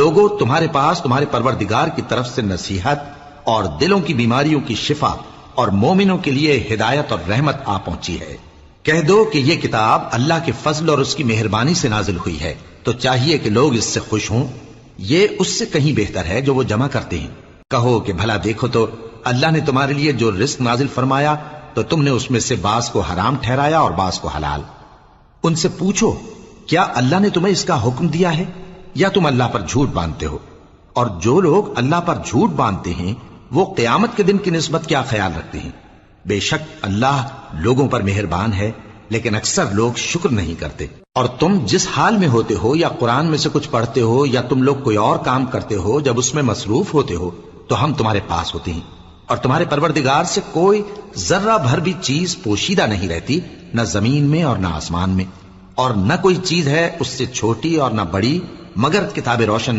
لوگوں تمہارے پاس تمہارے پروردگار کی طرف سے نصیحت اور دلوں کی بیماریوں کی شفا اور مومنوں کے لیے ہدایت اور رحمت آ پہنچی ہے۔ کہہ دو کہ یہ کتاب اللہ کے فضل اور اس کی مہربانی سے نازل ہوئی ہے، تو چاہیے کہ لوگ اس سے خوش ہوں، یہ اس سے کہیں بہتر ہے جو وہ جمع کرتے ہیں۔ کہو کہ بھلا دیکھو تو اللہ نے تمہارے لیے جو رزق نازل فرمایا تو تم نے اس میں سے بعض کو حرام ٹھہرایا اور بعض کو حلال۔ ان سے پوچھو کیا اللہ نے تمہیں اس کا حکم دیا ہے یا تم اللہ پر جھوٹ باندھتے ہو؟ اور جو لوگ اللہ پر جھوٹ باندھتے ہیں وہ قیامت کے دن کی نسبت کیا خیال رکھتے ہیں؟ بے شک اللہ لوگوں پر مہربان ہے، لیکن اکثر لوگ شکر نہیں کرتے۔ اور تم جس حال میں ہوتے ہو، یا قرآن میں سے کچھ پڑھتے ہو یا تم لوگ کوئی اور کام کرتے ہو، جب اس میں مصروف ہوتے ہو تو ہم تمہارے پاس ہوتے ہیں، اور تمہارے پروردگار سے کوئی ذرہ بھر بھی چیز پوشیدہ نہیں رہتی، نہ زمین میں اور نہ آسمان میں، اور نہ کوئی چیز ہے اس سے چھوٹی اور نہ بڑی مگر کتاب روشن